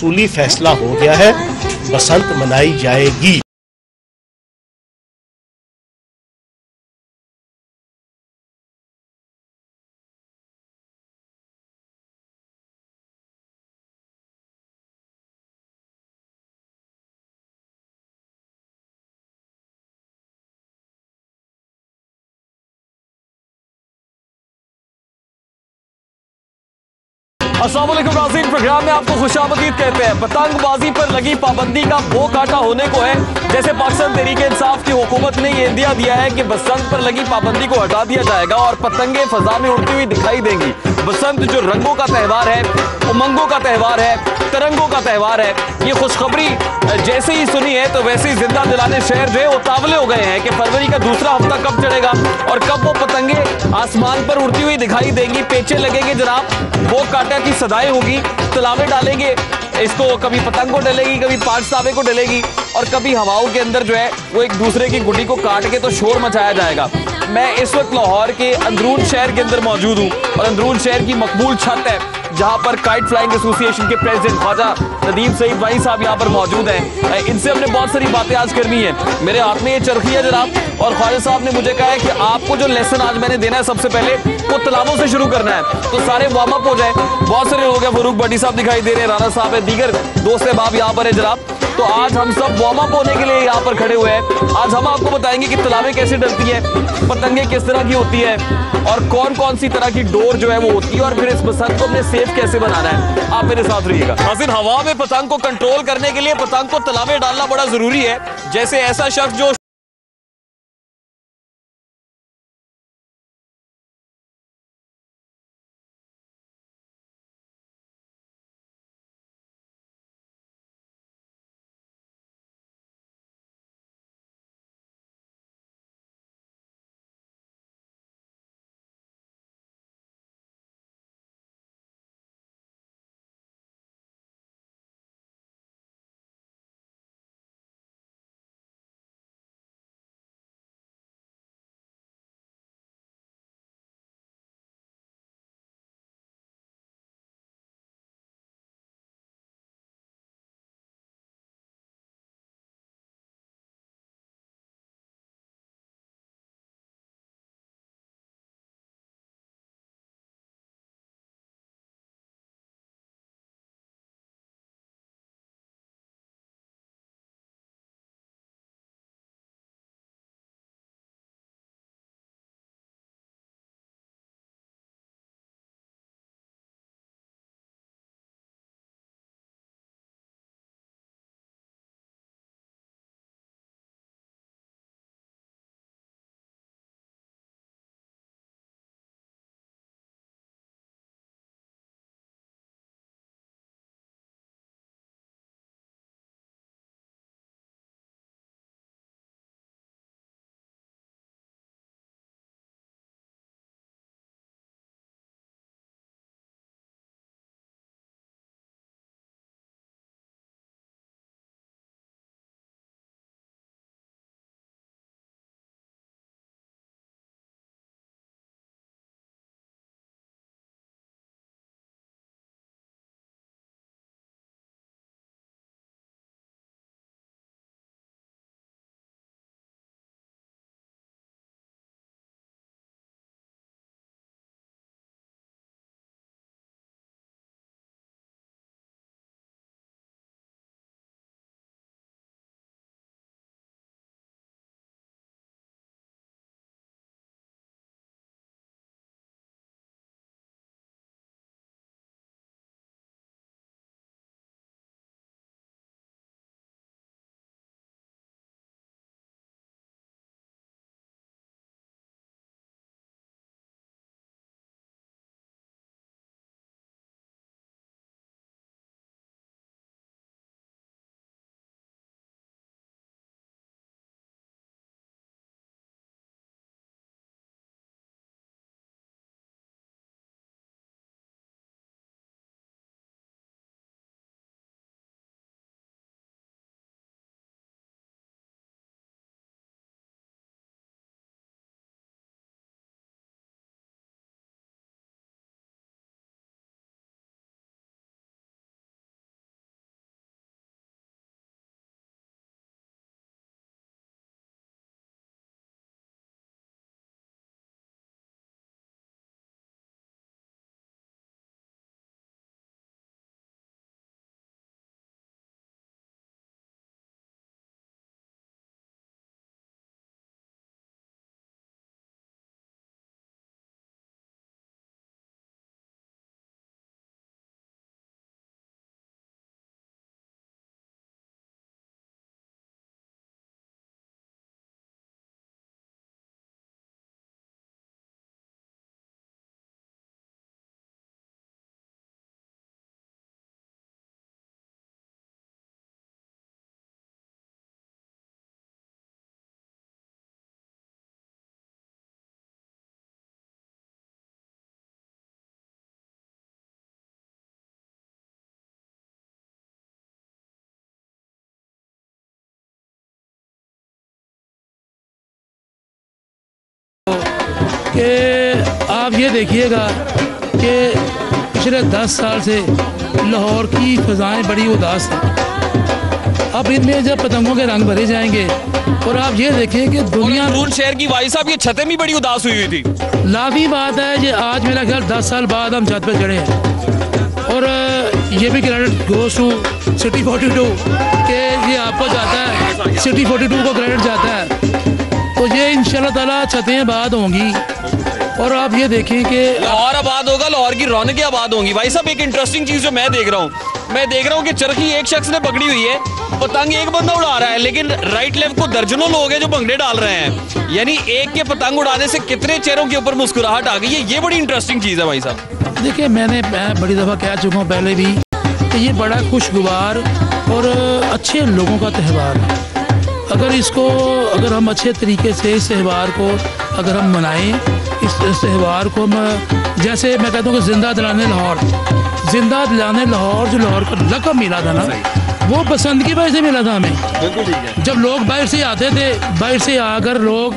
उसूली फैसला हो गया है, बसंत मनाई जाएगी। अस्सलाम वालेकुम नाज़रीन, प्रोग्राम में आपको खुशामदीद कहते हैं। पतंगबाजी पर लगी पाबंदी का वो काटा होने को है जैसे पाकिस्तान तहरीके इंसाफ की हुकूमत ने ये इंदिया दिया है कि बसंत पर लगी पाबंदी को हटा दिया जाएगा और पतंगे फजा में उड़ती हुई दिखाई देंगी। बसंत जो रंगों का त्यौहार है, उमंगों का त्यौहार है, तिरंगों का त्यौहार है, ये खुशखबरी जैसे ही सुनी है तो वैसे ही जिंदा दिलाने शहर जो है वो तावले हो गए हैं कि फरवरी का दूसरा हफ्ता कब चढ़ेगा और कब वो पतंगे आसमान पर उड़ती हुई दिखाई देंगी, पेचे लगेंगे जनाब, वो काटा की सदाएं होगी, तलावे डालेंगे, इसको कभी पतंग को डलेगी, कभी पांच ताबे को डलेगी और कभी हवाओं के अंदर जो है वो एक दूसरे की गुड्डी को काट के तो शोर मचाया जाएगा। मैं इस वक्त लाहौर के अंदरून शहर के अंदर मौजूद हूँ और अंदरून शहर की मकबूल छत है जहां पर काइट फ्लाइंग एसोसिएशन के प्रेसिडेंट ख्वाजा नदीम सईद भाई साहब यहां पर मौजूद हैं। इनसे हमने बहुत सारी बातें आज करनी है। मेरे हाथ में ये चरखी है जनाब और ख्वाजा साहब ने मुझे कहा है कि आपको जो लेसन आज मैंने देना है सबसे पहले वो तालाबों से शुरू करना है, तो सारे वार्म अप हो जाए। बहुत सारे लोग हैं, फरूक भट्टी साहब दिखाई दे रहे हैं, राना साहब है, दीगर दोस्त अहबाब यहाँ पर है जनाब। तो आज हम सब वार्म अप होने के लिए यहाँ पर खड़े हुए हैं। आज हम आपको बताएंगे कि तालाबें कैसे डलती है, पतंगे किस तरह की होती है और कौन कौन सी तरह की डोर जो है वो होती है और फिर इस बसंत को हमने सेफ कैसे बनाना है। आप मेरे साथ रहिएगा। नाज़रीन, हवा में पतंग को कंट्रोल करने के लिए पतंग को तालाबे डालना बड़ा जरूरी है। जैसे ऐसा शख्स जो कि आप ये देखिएगा कि पिछले 10 साल से लाहौर की फ़ज़ाएँ बड़ी उदास हैं। अब इनमें जब पतंगों के रंग भरे जाएंगे और आप ये देखें कि दुनिया नून शहर की भाई साहब ये छतें भी बड़ी उदास हुई थी। लाज़मी बात है कि आज मेरा ख्याल 10 साल बाद हम छत पे चढ़े हैं और ये भी क्रेडिट गोज़ टू सिटी 42 कि ये आपको जाता है, सिटी 42 को क्रेडिट जाता है। तो ये इंशाल्लाह ताला छतें आबाद होंगी और आप ये देखें कि लाहौर आबाद होगा, लाहौर की रौनकें आबाद होंगी। भाई साहब एक इंटरेस्टिंग चीज़ जो मैं देख रहा हूँ कि चरखी एक शख्स ने पकड़ी हुई है, पतंग एक बंदा उड़ा रहा है, लेकिन राइट लेफ्ट को दर्जनों लोग हैं जो भंगड़े डाल रहे हैं। यानी एक के पतंग उड़ाने से कितने चेहरों के ऊपर मुस्कुराहट आ गई है। ये बड़ी इंटरेस्टिंग चीज़ है भाई साहब। देखिए मैं बड़ी दफ़ा कह चुका हूँ पहले भी कि ये बड़ा खुशगवार और अच्छे लोगों का त्यौहार है। अगर हम अच्छे तरीके से इस त्यौहार को अगर हम मनाएं, इस त्यौहार को हम जैसे मैं कहता हूँ कि ज़िंदा दिलाने लाहौर जो लाहौर का लक़ब मिला था ना, वो बसंत की वजह से मिला था हमें। बिल्कुल ठीक है। जब लोग बाहर से आते थे, बाहर से आकर लोग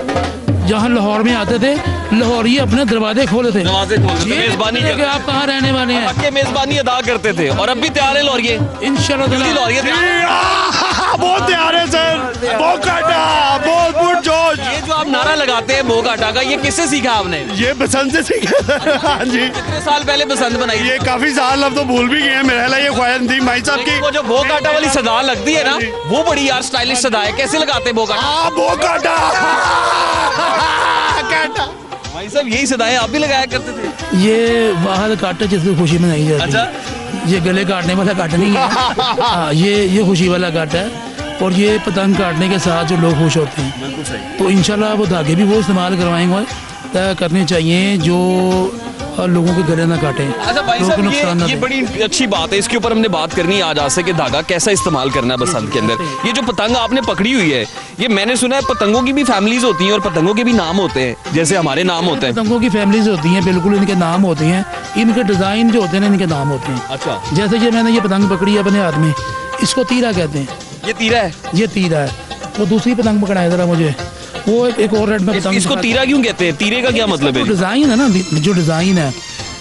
जहाँ लाहौर में आते थे, लाहौरी अपने दरवाजे खोले थे, मेजबानी कि आप कहाँ रहने वाले हैं, के मेजबानी अदा करते थे। और अब भी तैयार है लाहौरिये, इंशाल्लाह बहुत तैयार है सर, बहुत काटा, बहुत जोश। ये जो आप नारा लगाते हैं भोग आटा का, ये किससे सीखा आपने? ये बसंत से सीखा। हाँ जी। कितने साल पहले बसंत बनाई? ये काफी साल, अब तो भूल भी गए हैं। मेरा ख्याल ये ख्वाहिश थी भाई साहब की। वो जो भोग आटा वाली सदा लगती है ना, वो बड़ी यार स्टाइलिश सदा है। कैसे लगाते हैं भोग आटा? बहुत काटा। भाई साहब यही सदाएं आप भी लगाया करते थे? ये बाहर काटा जिसकी खुशी में नहीं जाती। अच्छा, ये गले काटने वाला काटा नहीं है। हाँ, ये खुशी वाला काटा है और ये पतंग काटने के साथ जो लोग खुश होते हैं। बिल्कुल सही। तो इंशाल्लाह वो धागे भी वो इस्तेमाल करवाएंगे, तय करने चाहिए जो लोगों के गले ना काटें। अच्छा भाई साहब ये बड़ी अच्छी बात है, इसके ऊपर हमने बात करनी है आज से कि धागा कैसा इस्तेमाल करना है बसंत के अंदर। ये जो पतंग आपने पकड़ी हुई है, ये मैंने सुना है पतंगों की भी फैमिलीज होती हैं और पतंगों के भी नाम होते हैं, जैसे हमारे नाम होते हैं। पतंगों की फैमिलीज होती हैं, बिल्कुल इनके नाम होते हैं, इनके डिज़ाइन जो होते हैं इनके नाम होते हैं। अच्छा, जैसे कि मैंने ये पतंग पकड़ी है अपने हाथ में, इसको तीरा कहते हैं। ये तीरा है? ये तीरा है। वो दूसरी पतंग पकड़ा है जरा मुझे, वो एक और रेड में पतंग। इसको तीरा क्यों कहते हैं? तीरे का क्या मतलब है? डिज़ाइन है ना, जो डिज़ाइन है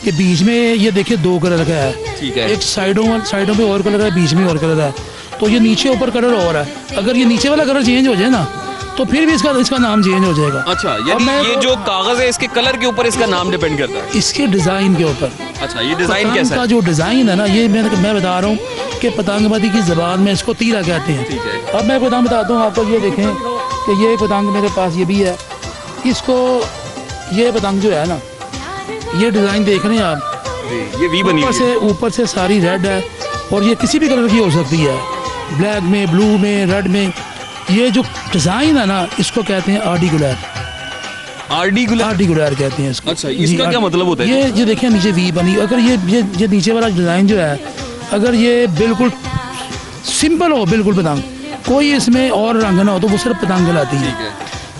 ये बीच में ये देखिए 2 कलर का है। ठीक है। एक साइडों में और कलर है, बीच में और कलर है, तो ये नीचे ऊपर कलर और है। अगर ये नीचे वाला कलर चेंज हो जाए ना, तो फिर भी इसका नाम चेंज हो जाएगा। अच्छा, यानी ये जो कागज है इसके कलर के ऊपर इसका नाम डिपेंड करता है? इसके डिज़ाइन के ऊपर। अच्छा, ये डिज़ाइन कैसा है? का जो डिज़ाइन है ना, ये मैं बता रहा हूँ कि पतंगबाजी की ज़बान में इसको तीरा कहते हैं। ठीक है। अब मैं पतंग बताता हूँ आपको, ये देखें कि ये पतंग मेरे पास ये भी है। इसको ये पतंग जो है ना, ये डिज़ाइन देख रहे हैं आप, ये वी बनी ऊपर से सारी रेड है और ये किसी भी कलर की हो सकती है, ब्लैक में, ब्लू में, रेड में। ये जो डिज़ाइन है ना, इसको कहते हैं आरडी गुलैर। आरडी गुलैर कहते हैं इसको। अच्छा, इसका क्या मतलब होता है? ये देखिए नीचे वी बनी। अगर ये नीचे वाला डिज़ाइन जो है, अगर ये बिल्कुल सिंपल हो, बिल्कुल पतंग, कोई इसमें और रंग ना हो, तो वो सिर्फ पतंग कहलाती है।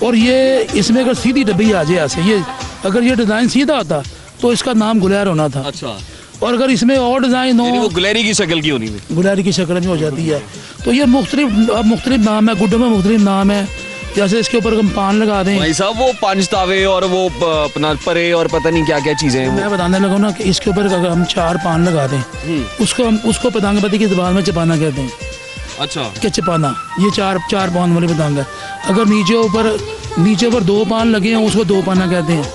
और ये इसमें अगर सीधी डब्बी आ जाए ऐसे, ये अगर ये डिज़ाइन सीधा होता तो इसका नाम गुलैर होना था। अच्छा, और अगर इसमें और डिज़ाइन हो, वो गुलेरी की शक्ल की होनी है। गुलैरी की शक्ल में हो जाती है। तो ये मुख्तलिफ नाम है, गुड्डों में मुख्तलिफ नाम है। जैसे इसके ऊपर हम पान लगा दें भाई साहब, वो पांच तावे और वो अपना परे और पता नहीं क्या क्या चीज़ें हैं। मैं बताने लगा ना कि इसके ऊपर अगर हम 4 पान लगा दें, उसको पतंगबाजी की ज़बान में चपाना कहते हैं। अच्छा, क्या चपाना? ये 4 पान वाली पतंग है। अगर नीचे ऊपर 2 पान लगे हैं, उसको 2 पाना कहते हैं।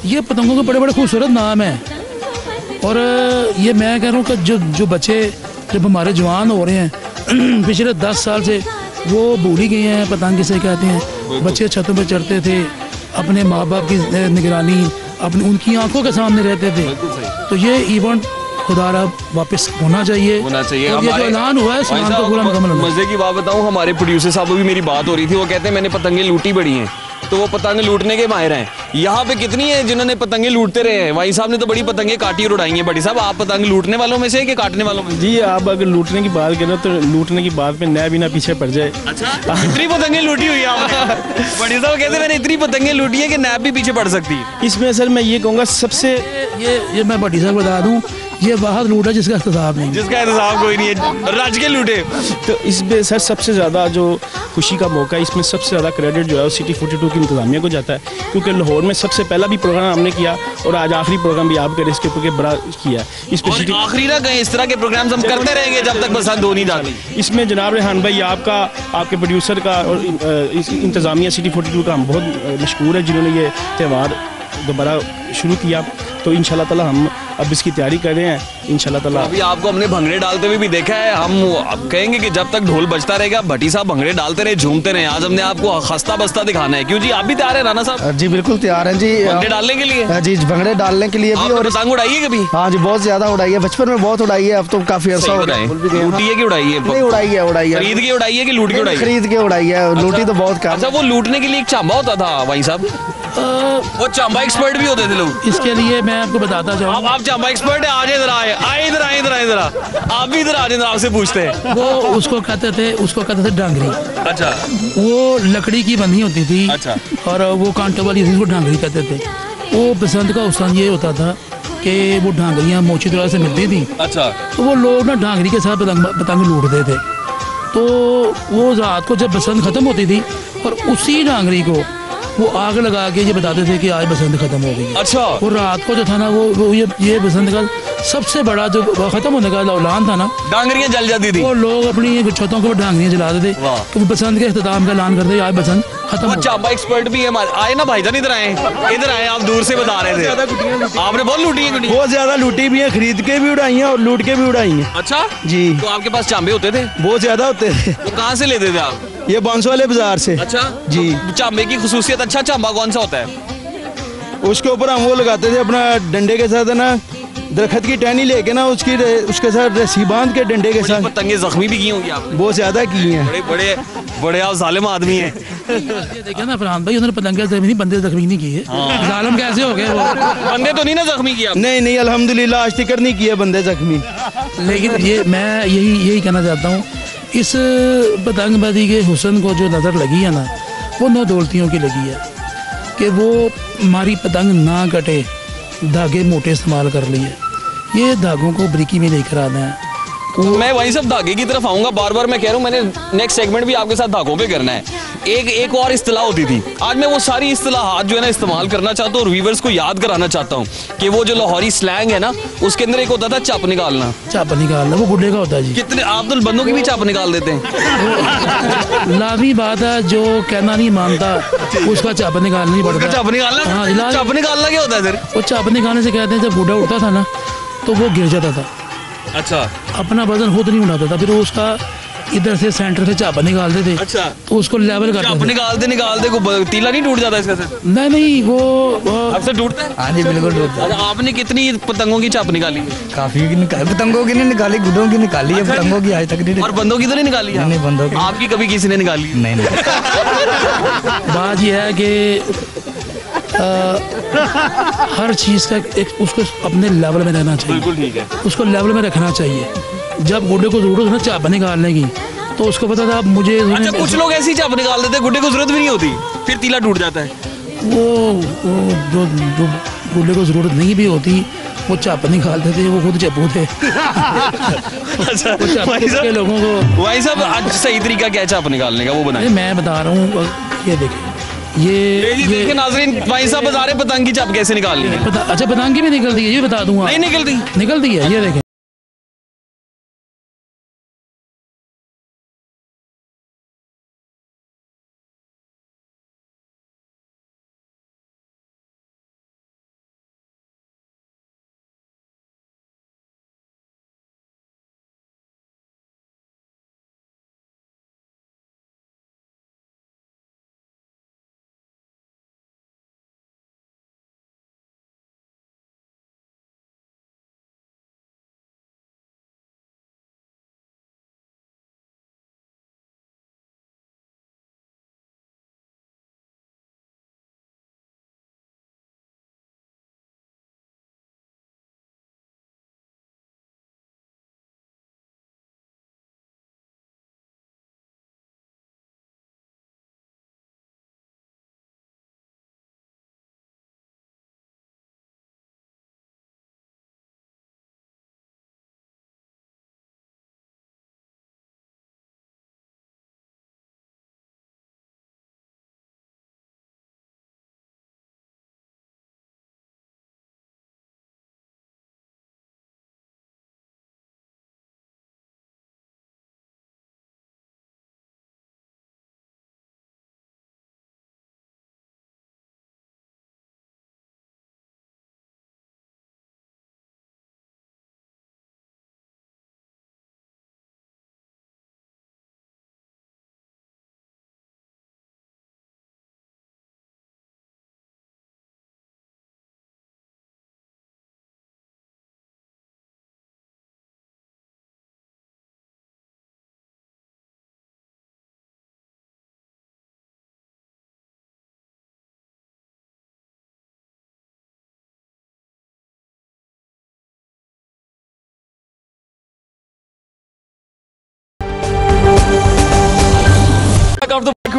ये पतंगों के बड़े बड़े खूबसूरत नाम हैं। और ये मैं कह रहा हूँ कि जो बच्चे जब हमारे जवान हो रहे हैं पिछले 10 साल से, वो भूल ही गए हैं पतंग किसे कहते हैं। बच्चे छतों पर चढ़ते थे, अपने माँ बाप की निगरानी उनकी आंखों के सामने रहते थे। तो ये इवेंट खुदारा वापस होना चाहिए। और ये जो ऐलान हुआ है, ऐलान को पूरा मुकम्मल होना। मजे की बात बताऊं, हमारे प्रोड्यूसर साहब भी मेरी बात हो रही थी, वो कहते हैं मैंने पतंगे लूटी बड़ी हैं, तो वो पतंग लूटने के माहिर हैं। यहाँ पे कितनी है जिन्होंने पतंगे लूटते रहे हैं? भाई साहब ने तो बड़ी पतंगे काटी और उड़ाई हैं। बड़ी साहब, आप पतंग लूटने वालों में से कि काटने वालों में? जी, आप अगर लूटने की बात करें तो लूटने की बात में नया भी ना पीछे पड़ जाए। अच्छा, इतनी पतंगे लूटी हुई है आपने? बड़ी साहब कहते हैं मैंने इतनी पतंगे लूटी है कि नैब भी पीछे पड़ सकती है। इसमें सर मैं ये कहूँगा सबसे ये मैं बड़ी साहब बता दूँ, ये वाहद लूट है जिसका इख्तिसाब नहीं है। जिसका इंतजाम कोई नहीं है, रज के लूटे। तो इसमें सर सबसे ज़्यादा जो खुशी का मौका है, इसमें सबसे ज़्यादा क्रेडिट जो है वो सिटी 42 की इंतजामिया को जाता है, क्योंकि लाहौर में सबसे पहला भी प्रोग्राम हमने किया और आज आखिरी प्रोग्राम भी आपके रिस्क के ऊपर बड़ा किया। इस पर सिटी आखिरी ना कहीं इस तरह के प्रोग्राम्स हम करते रहेंगे जब तक बसंत हो नहीं जाती। इसमें जनाब रेहान भाई आपका, आपके प्रोड्यूसर का और इस इंतज़ामिया सिटी 42 का हम बहुत मशहूर है, जिन्होंने ये त्यौहार दोबारा शुरू किया। तो इंशाल्लाह ताला हम अब इसकी तैयारी कर रहे हैं इंशाल्लाह ताला। अभी आपको हमने भंगड़े डालते हुए भी देखा है, हम अब कहेंगे कि जब तक ढोल बजता रहेगा भट्टी साहब भंगड़े डालते रहे, झूमते रहे। आज हमने आपको खस्ता बस्ता दिखाना है। क्यों जी, आप भी तैयार है राना साहब जी बिल्कुल तैयार हैं जी। भंगड़े डालने के लिए? जी भंगड़े डालने के लिए भी। आपने और पतंग उड़ाई है कभी? हाँ जी बहुत ज्यादा उड़ाई है, बचपन में बहुत उड़ाई है, अब तो काफी अरसा हो गया। भूल भी गए। लूटी है कि उड़ाई है? नहीं उड़ाई है। खरीद के उड़ाई है कि लूट के उड़ाई है? खरीद के उड़ाई है, लूटी तो बहुत कम। अच्छा, वो लूटने के लिए एक चांबा होता था भाई साहब, वो चांबा एक्सपर्ट भी होते थे लोग। इसके लिए मैं आपको बताता चाहूँ, आप चांबा एक्सपर्ट है, आज इधर आए इधर आप भी इधर आ जाए, आपसे पूछते हैं। वो उसको कहते थे डांगरी। अच्छा, वो लकड़ी की बनी होती थी। अच्छा। और वो कांटों वाली थी, उसको डांगरी कहते थे। वो बसंत का उत्सव ये होता था कि वो डांगरियाँ मोची तरह से मिलती थी। अच्छा। तो वो लोग ना डांगरी के साथ पतंग लूटते थे। तो वो रात को जब बसंत खत्म होती थी और उसी डांगरी को वो आग लगा के ये बताते थे कि आज बसंत खत्म हो गई है। अच्छा। वो रात को जो था ना वो ये बसंत का सबसे बड़ा जो खत्म होने का ऐलान था ना, डांगरियां जल जाती थी। वो लोग अपनी छतों के डांगरियां जलाते थे वाह। तो बसंत के इख्तिताम का ऐलान करते आज बसंत खत्म वो हो गई। चांबा एक्सपर्ट भी है आए ना भाईजान, इधर आए आप दूर से बता रहे थे। आपने बहुत लूटी है गुड़िया? बहुत ज्यादा लूटी भी है, खरीद के भी उड़ाई है और लूट के भी उड़ाई है। अच्छा जी। तो आपके पास चांबे होते थे? बहुत ज्यादा होते थे। वो कहाँ से लेते थे आप? ये बांसो वाले बाजार से। अच्छा जी। चांबे की खुसूसियत, अच्छा चांबा कौन सा होता है? उसके ऊपर हम वो लगाते थे अपना डंडे के साथ है ना, दरखत की टहनी लेके ना उसके साथ रस्सी बांध के डंडे के साथ। पतंगे जख्मी भी की होंगी आपने? बहुत ज्यादा की हैं। बड़े बड़े बड़े आप जालिम आदमी हैं। ये देखिए ना फरहान भाई, उन्होंने पतंगे जख्मी बंदे जख्मी नहीं किए। जालिम कैसे हो गए वो? बंदे तो नहीं ना जख्मी किया? नहीं अल्हम्दुलिल्लाह आज तक नहीं किए बंदे जख्मी। लेकिन ये मैं यही कहना चाहता हूँ, इस पतंगबाजी के हुस्न को जो नज़र लगी है ना, वो नौ दौलतियों की लगी है कि वो हमारी पतंग ना कटे, धागे मोटे इस्तेमाल कर लिए, ये धागों को बरीकी में लेकर आना है। मैं वहीं सब धागे की तरफ आऊंगा, बार बार मैं कह रहा हूँ, मैंने नेक्स्ट सेगमेंट भी आपके साथ धागों पे करना है। एक और इस्तिलाह होती थी, आज मैं वो सारी इस्तिलाहात जो है ना इस्तेमाल करना चाहता हूँ और व्यूवर्स को याद कराना चाहता हूँ कि वो जो लाहौरी स्लैंग है ना, उसके अंदर एक होता था चप निकालना। चाप निकालना वो गुड्डे का होता है जी। कितने आप तो बंदों की भी चप निकाल देते हैं। लाजमी बात है, जो कहना नहीं मानता उसका चाप निकालना ही पड़ता है। चप निकालना? हाँ, इलाज- चप निकालना क्या होता है सर? वो चाप निकालने से कहते हैं जब गुड्डा उठता था ना तो वो गिर जाता था, अच्छा अपना वजन खुद नहीं उठाता था, फिर वो उसका इधर से सेंटर से चापा निकालते थे। अच्छा। तो उसको लेवल चप करते थे। निकालते को तीला नहीं टूट जाता इसका सर? नहीं वो आपसे टूटता है? हाँ जी बिल्कुल टूटता है। अच्छा, आपने कितनी पतंगों की चप निकाली? काफी की निकाली, पतंगों की नहीं निकाली, गुड्डों की निकाली है, पतंगों की आज तक नहीं और बंदों की तो नहीं निकाली? नहीं, बंदों की। आपकी कभी किसी ने निकाली? नहीं बात यह है कि हर चीज़ का एक उसको अपने लेवल में रहना चाहिए। बिल्कुल ठीक है। उसको लेवल में रखना चाहिए। जब गुड्डे को जरूरत है ना चापा निकालने की, तो उसको पता था अब मुझे अच्छा, कुछ लोग ऐसी चाप निकाल देते हैं, गुड्डे को जरूरत भी नहीं होती, फिर तीला टूट जाता है। वो जो गुड्डे को जरूरत नहीं भी होती वो चाप निकालते थे, वो खुद चप्पू थे। अच्छा वो चापू भाई के लोगों को भाई साहब, आज सही तरीका क्या है चाप निकालने का, वो अरे बनाए। मैं बता रहा हूँ, ये देखें ये ये देखिए नाजरीन, भाई साहब बता रहे पतंग की चाप कैसे निकालनी है। अच्छा पतंग की भी निकलती है, ये बता दूंगा। नहीं निकलती? निकलती है, ये देखें।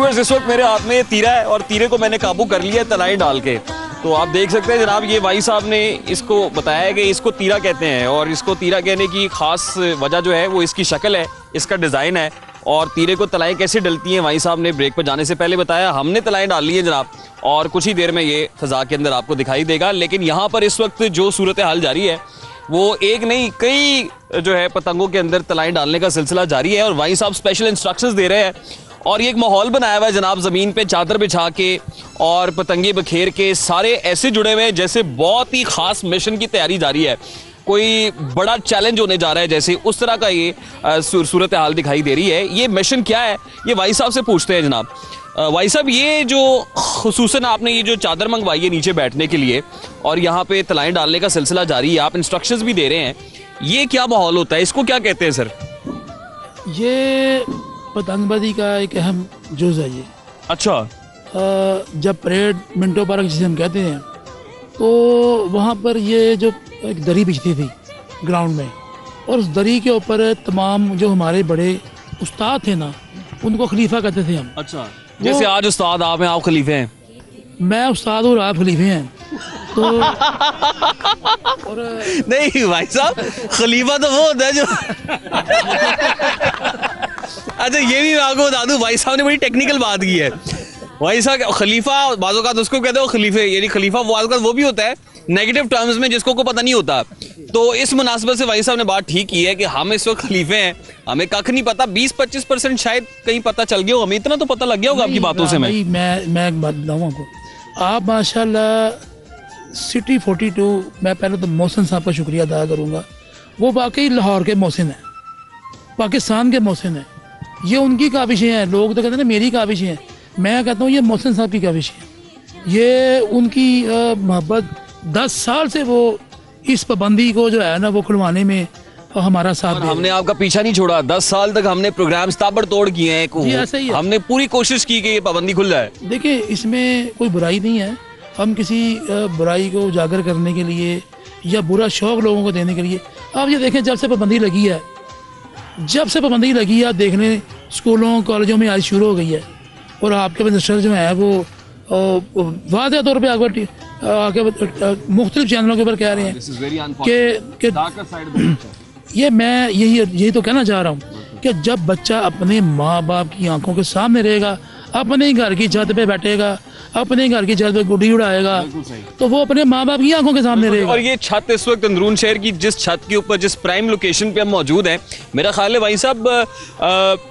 व्यूअर्स, इस वक्त मेरे हाथ में ये तीरा है और तीरे को मैंने काबू कर लिया है तलाई डाल के। तो आप देख सकते हैं जनाब, ये भाई साहब ने इसको बताया है कि इसको तीरा कहते हैं और इसको तीरा कहने की खास वजह जो है वो इसकी शक्ल है, इसका डिज़ाइन है। और तीरे को तलाएं कैसे डलती हैं भाई साहब ने ब्रेक पर जाने से पहले बताया। हमने तलाएं डाल ली है जनाब और कुछ ही देर में ये फ़ज़ा के अंदर आपको दिखाई देगा। लेकिन यहाँ पर इस वक्त जो सूरत हाल जारी है वो एक नहीं कई जो है पतंगों के अंदर तलाएं डालने का सिलसिला जारी है और भाई साहब स्पेशल इंस्ट्रक्शंस दे रहे हैं। और ये एक माहौल बनाया हुआ है जनाब, ज़मीन पे चादर बिछा के और पतंगे बखेर के, सारे ऐसे जुड़े हुए हैं जैसे बहुत ही ख़ास मिशन की तैयारी जारी है, कोई बड़ा चैलेंज होने जा रहा है, जैसे उस तरह का ये सूरत हाल दिखाई दे रही है। ये मिशन क्या है ये भाई साहब से पूछते हैं जनाब। भाई साहब, ये जो खुसूसन आपने ये जो चादर मंगवाई है नीचे बैठने के लिए और यहाँ पे तलाएं डालने का सिलसिला जारी है, आप इंस्ट्रक्शंस भी दे रहे हैं, ये क्या माहौल होता है, इसको क्या कहते हैं सर? ये पतंगबाजी का एक अहम जुज है ये। अच्छा। जब परेड मिनटों पार्क जिसे हम कहते हैं तो वहाँ पर ये जो एक दरी बिछती थी ग्राउंड में और उस दरी के ऊपर तमाम जो हमारे बड़े उस्ताद थे ना उनको खलीफा कहते थे हम। अच्छा, जैसे आज उस्ताद आप हैं, आप खलीफे हैं। मैं उस्ताद और आप खलीफे हैं तो और नहीं भाई साहब, खलीफा तो वो होता है जो अच्छा ये भी मैं आपको बता दूं, भाई साहब ने बड़ी टेक्निकल बात की है। भाई साहब खलीफा बाज़ औक़ात उसको कहते हो खलीफे, यानी खलीफा बाज़ औक़ात वो भी होता है नेगेटिव टर्म्स में जिसको को पता नहीं होता। तो इस मुनासबत से भाई साहब ने बात ठीक की है कि हम इस वक्त खलीफे हैं, हमें कख नहीं पता, 20-25% शायद कहीं पता चल गया हो, हमें इतना तो पता लग गया होगा आपकी बातों से। मैं एक बात बताऊँ आपको, आप माशाल्लाह सिटी 42, मैं पहले तो मोहसिन साहब का शुक्रिया अदा करूँगा, वो वाकई लाहौर के मोहसिन हैं, पाकिस्तान के मोहसिन हैं। ये उनकी काविशें हैं, लोग तो कहते हैं ना मेरी काविशें हैं, मैं कहता हूँ ये मोहसिन साहब की काविशें हैं। ये उनकी मोहब्बत 10 साल से वो इस पाबंदी को जो है ना वो खुलवाने में हमारा साथ और हमने आपका पीछा नहीं छोड़ा। 10 साल तक हमने प्रोग्राम ताबड़तोड़ किए हैं, ऐसा ही है। हमने पूरी कोशिश की कि ये पाबंदी खुल जाए। देखिए इसमें कोई बुराई नहीं है, हम किसी बुराई को उजागर करने के लिए या बुरा शौक लोगों को देने के लिए, आप ये देखें जब से पाबंदी लगी है, जब से पाबंदी लगी है आप देखने स्कूलों कॉलेजों में आज शुरू हो गई है और आपके मिनिस्टर जो है वो वाज़ेह तौर पर आगे मुख्तलिफ चैनलों के ऊपर कह रहे हैं कि ये मैं यही तो कहना चाह रहा हूँ कि जब बच्चा अपने माँ बाप की आंखों के सामने रहेगा, अपने घर की छत पे बैठेगा, अपने घर की छत पे गुड्डी उड़ाएगा, तो वो अपने माँ बाप की आंखों के सामने रहेगा। और ये छत इस वक्त अंदरून शहर की जिस छत के ऊपर जिस प्राइम लोकेशन पे हम मौजूद हैं, मेरा ख्याल है भाई साहब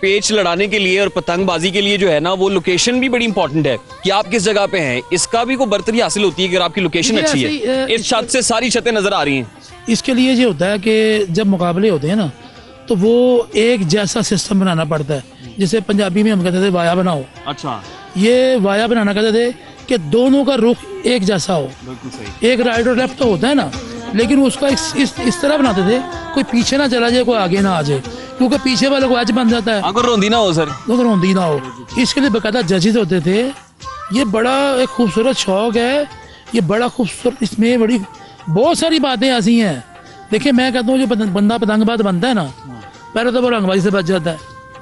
पेच लड़ाने के लिए और पतंगबाजी के लिए जो है ना वो लोकेशन भी बड़ी इंपॉर्टेंट है कि आप किस जगह पे हैं, इसका भी कोई बर्तरी हासिल होती है अगर आपकी लोकेशन अच्छी है। इस छत से सारी छतें नजर आ रही हैं। इसके लिए ये होता है कि जब मुकाबले होते हैं ना तो वो एक जैसा सिस्टम बनाना पड़ता है, जैसे पंजाबी में हम कहते थे वाया बनाओ। अच्छा, ये वाया बनाना कहते थे कि दोनों का रुख एक जैसा हो, एक राइट और लेफ्ट तो होता है ना, लेकिन उसका इस तरह बनाते थे कोई पीछे ना चला जाए, कोई आगे ना आ जाए, क्योंकि पीछे वाले को एज बन जाता है, अगर रोंदी ना हो सर, तो रोंदी ना हो। इसके लिए बाकायदा जजेस होते थे। ये बड़ा एक खूबसूरत शौक है, ये बड़ा खूबसूरत, इसमें बड़ी बहुत सारी बातें ऐसी हैं। देखिए मैं कहता हूँ जो बंदा पतंगबाज बनता है ना, पहले तो वो रंगबाजी से बच जाता है,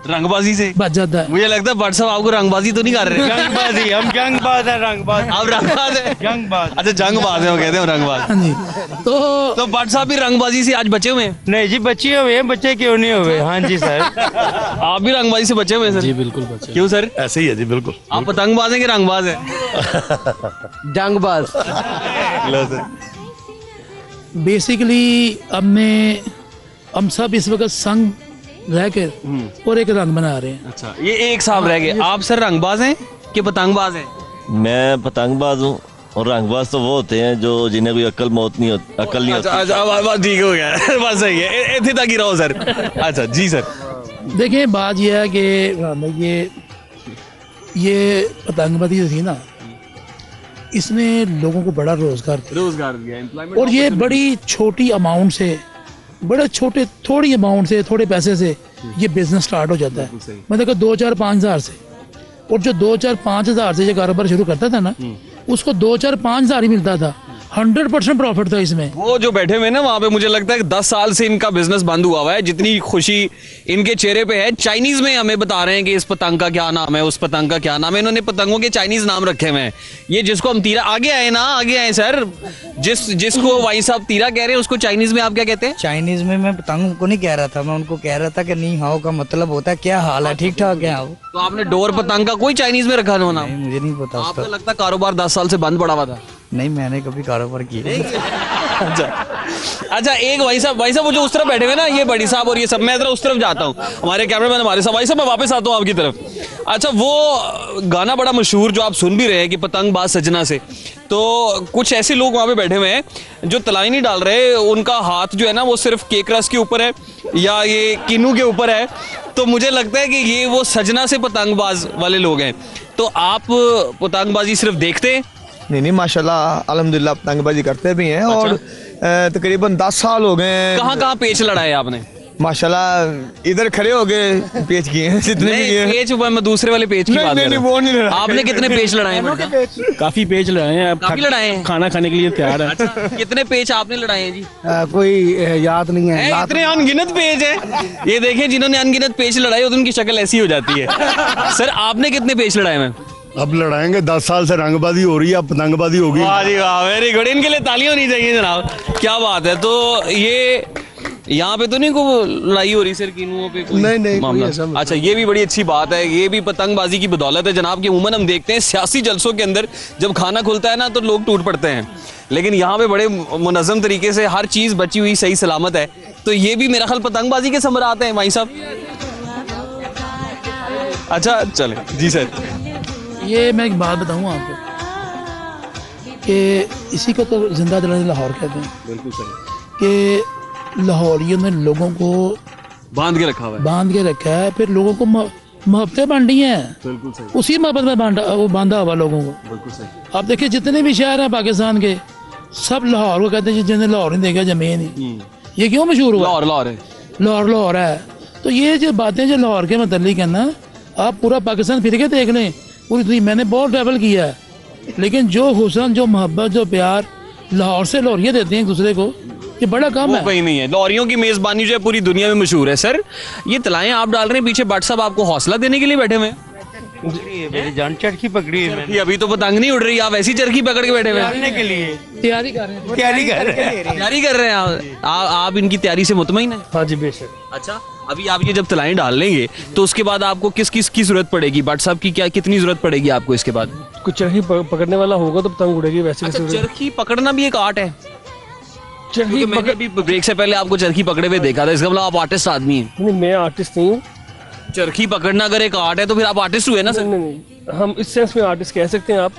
रंगबाजी से बच जाता है। मुझे लगता है भट्ट साहब आपको रंगबाजी तो नहीं कर रहे। गंगबाजी, हम गंगबाज है, रंगबाज आप रंगबाज है, गंगबाज। अच्छा जंगबाज है वो कहते हैं रंगबाज। हाँ जी, तो भट्ट साहब भी रंगबाजी से आज बचे हुए हैं? नहीं जी, बच्चे हुए हैं, बच्चे क्यों नहीं हुए। हाँ जी सर। आप भी रंगबाजी से बचे हुए हैं सर? जी बिल्कुल बचे। क्यों सर? ऐसे ही है जी, बिल्कुल। आप पतंगबाज हैं कि रंगबाज हैं? जंगबाज। बेसिकली हम सब इस वक्त संग रह कर और एक रंग बना रहे हैं। अच्छा, ये एक साहब रह गए। आप सर रंगबाज हैं कि पतंगबाज हैं? मैं पतंगबाज हूँ और रंगबाज तो वो होते हैं जो जिन्हें कोई अकल नहीं होती। अच्छा, बस ठीक हो गया, बस सही है, इतने तक ही रहो सर। अच्छा जी सर। देखिए बात यह है कि ये पतंगबाजी जो थी ना, इसने लोगों को बड़ा रोजगार दिया और ये बड़ी छोटी अमाउंट से, बड़े छोटे थोड़ी अमाउंट से, थोड़े पैसे से ये बिजनेस स्टार्ट हो जाता है। मतलब 2-4-5 हज़ार से, और जो 2-4-5 हज़ार से ये कारोबार शुरू करता था ना, उसको 2-4-5 हज़ार ही मिलता था 100% प्रॉफिट था इसमें। वो जो बैठे हुए ना वहां पे, मुझे लगता है कि 10 साल से इनका बिजनेस बंद हुआ है, जितनी खुशी इनके चेहरे पे है। चाइनीज में हमें बता रहे हैं कि इस पतंग का क्या नाम है, उस पतंग का क्या नाम है। इन्होंने पतंगों के चाइनीज नाम रखे हुए हैं। ये जिसको हम तीरा, आगे आए ना, आगे आए सर, जिसको भाई साहब तीरा कह रहे हैं उसको चाइनीज में आप क्या कहते हैं? चाइनीज में मैं पतंग को नहीं कह रहा था, मैं उनको कह रहा था कि नी हाओ का मतलब होता है क्या हाल है, ठीक ठाक है आप। तो आपने डोर पतंग का कोई चाइनीज में रखा हो नाम? नहीं, मुझे नहीं पता आपको उसका। लगता है कारोबार 10 साल से बंद पड़ा हुआ था? नहीं, मैंने कभी कारोबार किया। अच्छा एक भाई साहब वो जो उस तरफ बैठे हुए ना, ये बड़ी साहब और ये सब, मैं जरा उस तरफ जाता हूँ, हमारे कैमरामैन हमारे साथ। भाई साहब मैं वापस आता हूँ आपकी तरफ। अच्छा वो गाना बड़ा मशहूर जो आप सुन भी रहे हैं कि पतंगबाज सजना से, तो कुछ ऐसे लोग वहाँ पे बैठे हुए हैं जो तलाई नहीं डाल रहे, उनका हाथ जो है ना वो सिर्फ केक रस के ऊपर है या ये किन्नू के ऊपर है। तो मुझे लगता है कि ये वो सजना से पतंगबाज वाले लोग हैं। तो आप पतंगबाजी सिर्फ देखते हैं? नहीं माशाल्लाह अल्हम्दुलिल्लाह पतंगबाजी करते भी हैं। और तकरीबन 10 साल हो गए हैं। कहाँ पेच लड़ाए आपने? माशाल्लाह इधर खड़े हो गए पेच किए हैं, जितने भी किए हैं। पेच मैं दूसरे वाले पेच की बात कर रहा हूं। वो नहीं लड़ा। आपने कितने पेच लड़ाए हैं? काफी पेज लड़ाए हैं, अब काफी लड़ाए हैं। खाना खाने के लिए तैयार है। कितने पेच आपने लड़ाए हैं जी? कोई याद नहीं है। इतने अनगिनत पेज है। ये देखें जिन्होंने अनगिनत पेच लड़ाए होते उनकी शक्ल ऐसी हो जाती है। सर आपने कितने पेच लड़ाए हैं? अब लड़ाएंगे, 10 साल से रंगबाजी हो रही है, अब पतंगबाजी होगी। वाह जी वाह, वेरी गुड। इनके लिए तालियां होनी चाहिए जनाब, क्या बात है। तो ये यहाँ पे तो नहीं कोई लड़ाई हो रही सर किन्नुओं पे? कोई नहीं, मामला? अच्छा ये भी बड़ी अच्छी बात है, ये भी पतंगबाजी की बदौलत है जनाब की। उमूमन हम देखते हैं सियासी जलसों के अंदर जब खाना खुलता है ना तो लोग टूट पड़ते हैं, लेकिन यहाँ पे बड़े मुनज़्ज़म तरीके से हर चीज़ बची हुई सही सलामत है। तो ये भी मेरा ख्याल पतंगबाजी के समर आते हैं भाई साहब। अच्छा चले जी सर। ये मैं एक बात बताऊँ आपको कि इसी को तो जिंदा दिलाने लाहौर कहते हैं। बिल्कुल सही। कि लाहौरियों ने लोगों को बांध के रखा हुआ है। बांध के रखा है, फिर लोगों को मोहब्बतें बांटी हैं। बिल्कुल सही। उसी मोहब्बत में बांधा हुआ लोगों को। बिल्कुल सही। आप देखिए जितने भी शहर हैं पाकिस्तान के, सब लाहौर को कहते हैं, जिन्हें लाहौर नहीं देखा जमीन ही। ये क्यों मशहूर हुआ? लाहौर है, लाहौर है। तो ये जो बातें जो लाहौर के मतलब है ना, आप पूरा पाकिस्तान फिर के देख लें, पूरी दुनिया। मैंने बहुत ट्रैवल किया है, लेकिन जो हुस्न, जो मोहब्बत, जो प्यार लाहौर से लाहौरिया देते हैं एक दूसरे को, ये बड़ा काम है। कहीं नहीं है। लाहौरियों की मेजबानी जो है पूरी दुनिया में मशहूर है। सर ये तलाएं आप डाल रहे हैं पीछे, भट्ट साहब आपको हौसला देने के लिए बैठे हुए हैं? मेरी जान चरखी पकड़ी है मैंने। ये अभी तो पतंग नहीं उड़ रही, आप ऐसी चरखी पकड़ के बैठे हुए हैं? के लिए तैयारी कर रहे हैं। तैयारी कर रहे हैं आप इनकी तैयारी से मुतमईन है? हाँ जी बेशक। अच्छा अभी आप ये जब तलाएं डाल लेंगे तो उसके बाद आपको किस किस की जरूरत पड़ेगी? भट्ट साहब की क्या कितनी जरूरत पड़ेगी आपको इसके बाद? कुछ चरखी पकड़ने वाला होगा तो पतंग उड़ेगी। वैसे अच्छा चरखी पकड़ना भी एक आर्ट है? चरखी मैंने भी ब्रेक से पहले आपको चरखी पकड़े हुए देखा था, इसका मतलब आप आर्टिस्ट आदमी हैं। नहीं, मैं आर्टिस्ट नहीं हूँ। चरखी पकड़ना अगर एक आर्ट है तो फिर आप आर्टिस्ट हुए ना सर? नहीं, हम इस सेंस में आर्टिस्ट कह सकते हैं आप,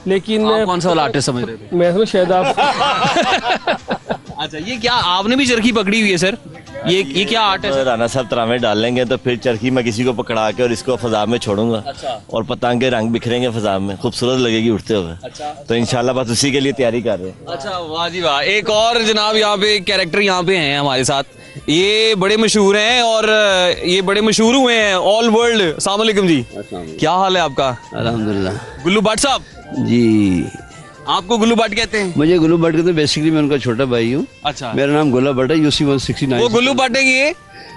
लेकिन आप कौन सा वाला आर्टिस्ट समझ रहे थे? मैं समझ शायद आप। अच्छा ये क्या आपने भी चरखी पकड़ी हुई है सर? ये क्या आर्ट है सर? राना साहब तरावे डाल लेंगे तो फिर चरखी मैं किसी को पकड़ा के और इसको फजा में छोड़ूंगा। अच्छा। और पतंग के रंग बिखरेंगे फजा में, खूबसूरत लगेगी उड़ते हुए। अच्छा। तो इंशाल्लाह बस उसी के लिए तैयारी कर रहे हैं। अच्छा वाह जी वाह। एक और जनाब यहाँ पे कैरेक्टर यहाँ पे हैं हमारे साथ, ये बड़े मशहूर हैं और ये बड़े मशहूर हुए हैं ऑल वर्ल्ड। अस्सलाम वालेकुम जी, क्या हाल है आपका? अल्हम्दुलिल्लाह। गुल्लू भट्ट साहब जी, आपको गुल्लू भट्ट कहते हैं? मुझे गुल्लू भट्ट कहते हैं। बेसिकली मैं उनका छोटा भाई हूँ। अच्छा। मेरा नाम गुल्ला भट्ट है, UC 169। वो गुल्लू भट्ट है ये?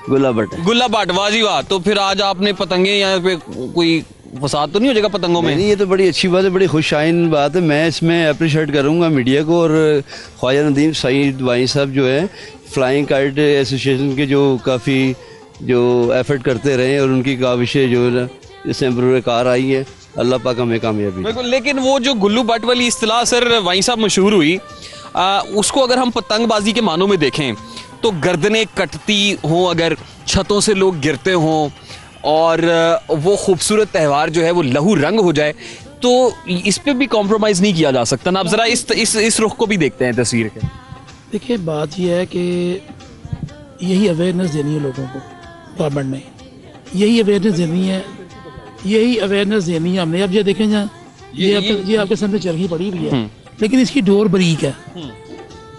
गुल्ला भट्ट है। गुल्ला भट्ट, वाह जी वाह। तो फिर आज आपने पतंगे यहाँ पे कोई फसाद तो नहीं हो जाएगा पतंगों में? नहीं, ये तो बड़ी अच्छी बात है, बड़ी खुशाइन बात है। मैं इसमें अप्रिशिएट करूँगा मीडिया को और ख्वाजा नदीम सईद वाई साहब जो है फ्लाइंग काइट एसोसिएशन के, जो काफ़ी जो एफर्ट करते रहे और उनकी काविशें जो है ना इससे इम्प्रूव कार आई है। अल्लाह पाक हमें कामयाबी। बिल्कुल। लेकिन वो जो गुल्लू भट्ट वाली इस्तिलाह सर वाई साहब मशहूर हुई, उसको अगर हम पतंगबाजी के मानों में देखें तो गर्दनें कटती हों, अगर छतों से लोग गिरते हों और वो खूबसूरत त्यौहार जो है वो लहू रंग हो जाए, तो इस पे भी कॉम्प्रोमाइज़ नहीं किया जा सकता ना? आप ज़रा इस रुख को भी देखते हैं तस्वीर के। देखिए बात यह है कि यही अवेयरनेस देनी है लोगों को, गवर्नमेंट ने यही अवेयरनेस देनी है, यही अवेयरनेस देनी है हमने। अब ये देखें जहाँ ये आपके सामने चरखी पड़ी हुई है, लेकिन इसकी डोर बारीक है,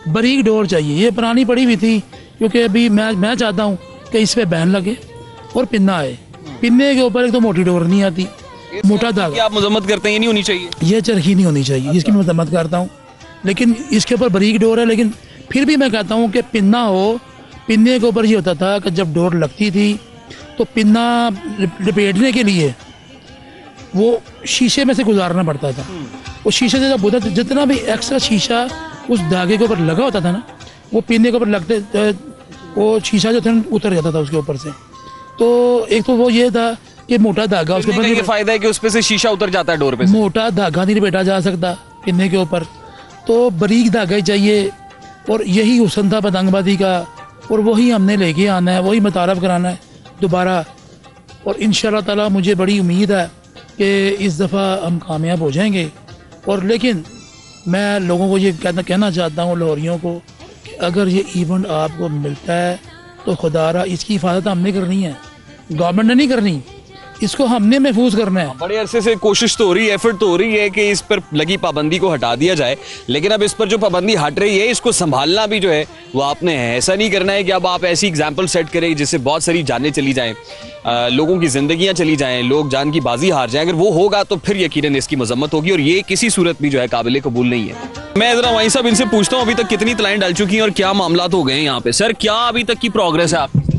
बारीक डोर चाहिए। ये पुरानी पड़ी हुई थी, क्योंकि अभी मैं चाहता हूँ कि इस पर बैन लगे और पिन्ना आए। पिन्ने के ऊपर एक तो मोटी डोर नहीं आती, मोटा धागा। आप मजम्मत करते हैं ये नहीं होनी चाहिए? ये चरखी नहीं होनी चाहिए, इसकी मैं मजम्मत करता हूँ। लेकिन इसके ऊपर बारीक डोर है। लेकिन फिर भी मैं कहता हूँ कि पिन्ना हो, पिन्ने के ऊपर ये होता था कि जब डोर लगती थी तो पिन्ना लपेटने के लिए वो शीशे में से गुजारना पड़ता था। वो शीशे से जब होता जितना भी एक्स्ट्रा शीशा उस धागे के ऊपर लगा होता था ना, वो पिन्ने के ऊपर लगते वो शीशा जो था उतर जाता था उसके ऊपर से। तो एक तो वो ये था कि मोटा धागा उसके ऊपर, ये फायदा है कि उस पे से शीशा उतर जाता है डोर पे से। मोटा धागा नहीं लपेटा जा सकता पिन्ने के ऊपर, तो बारीक धागा ही चाहिए। और यही हुस्न था पतंगबाजी का, और वही हमने लेके आना है, वही मुतारफ़ कराना है दोबारा। और इंशाअल्लाह ताला मुझे बड़ी उम्मीद है कि इस दफ़ा हम कामयाब हो जाएंगे। और लेकिन मैं लोगों को ये कहना चाहता हूँ, लाहौरियों को, कि अगर ये इवेंट आपको मिलता है तो खुदारा इसकी हिफाजत हमने करनी है, गवर्नमेंट ने नहीं करनी, इसको हमने महफूज करना है। बड़े अरसे से कोशिश तो हो रही है, एफर्ट तो हो रही है कि इस पर लगी पाबंदी को हटा दिया जाए, लेकिन अब इस पर जो पाबंदी हट रही है इसको संभालना भी जो है वो आपने है। ऐसा नहीं करना है कि अब आप ऐसी एग्जाम्पल सेट करें जिससे बहुत सारी जानें चली जाएं, लोगों की जिंदगियां चली जाएं, लोग जान की बाजी हार जाएं। अगर वो होगा तो फिर यकीनन इसकी मजम्मत होगी, और ये किसी सूरत भी जो है काबिल कबूल नहीं है। मैं जरा वहीं साहब इनसे पूछता हूँ, अभी तक कितनी तलाएं डल चुकी हैं और क्या मामला हो गए हैं यहाँ पे? सर, क्या अभी तक की प्रोग्रेस है आपकी?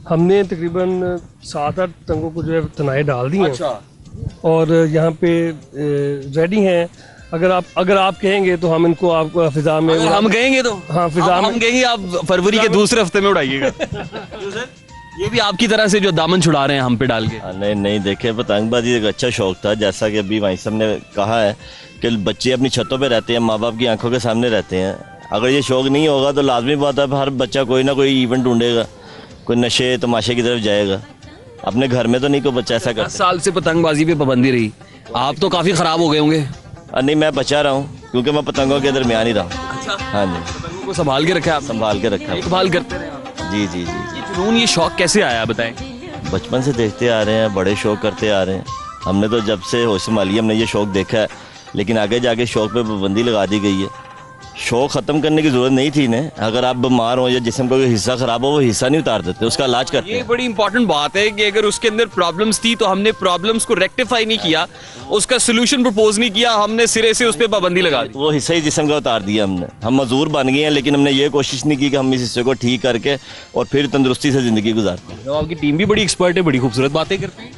हमने तकरीबन 7-8 तंगों को जो है तनाए डाल दी हैं। अच्छा। और यहाँ पे रेडी हैं। अगर आप कहेंगे तो हम इनको आपको फिजा में, हम कहेंगे तो हाँ फिजा में हम कहेंगे, आप फरवरी के दूसरे हफ्ते में उड़ाइएगा। ये भी आपकी तरह से जो दामन छुड़ा रहे हैं हम पे डाल के? नहीं देखे, पतंगबाजी एक अच्छा शौक था, जैसा कि अभी भाई साहब ने कहा है कि बच्चे अपनी छतों पे रहते हैं, माँ बाप की आंखों के सामने रहते हैं। अगर ये शौक नहीं होगा तो लाजमी बात है हर बच्चा कोई ना कोई इवेंट ढूंढेगा, कोई नशे तमाशे की तरफ जाएगा। अपने घर में तो नहीं कोई बच्चा ऐसा करता। 10 साल से पतंगबाजी पे पाबंदी रही, आप तो काफी खराब हो गए होंगे। नहीं, मैं बचा रहा हूँ क्योंकि मैं पतंगों के दरमियान ही रहा हूँ। अच्छा। हाँ जी, पतंगों को संभाल के रखा है? संभाल के रखा है, देखभाल करते रहे आप? जी जी जी जी। जुनून, ये शौक कैसे आया बताएं? बचपन से देखते आ रहे हैं, बड़े शौक करते आ रहे हैं। हमने तो जब से होश संभाली हमने ये शौक देखा है, लेकिन आगे जाके शौक पे पाबंदी लगा दी गई है। शौक ख़त्म करने की ज़रूरत नहीं थी ने। अगर आप बीमार हो या जिस्म का कोई हिस्सा ख़राब हो, वो हिस्सा नहीं उतार देते, उसका इलाज करते हैं। ये बड़ी इंपॉर्टेंट बात है कि अगर उसके अंदर प्रॉब्लम्स थी तो हमने प्रॉब्लम्स को रेक्टिफाई नहीं किया, उसका सोल्यूशन प्रपोज नहीं किया, हमने सिरे से उस पर पाबंदी लगा दी। वो हिस्सा ही जिस्म का उतार दिया हमने। हम मजदूर बन गए हैं, लेकिन हमने ये कोशिश नहीं की कि हम इस हिस्से को ठीक करके और फिर तंदुरुस्ती से ज़िंदगी गुजारते हैं। तो आपकी टीम भी बड़ी एक्सपर्ट है, बड़ी खूबसूरत बातें करती है।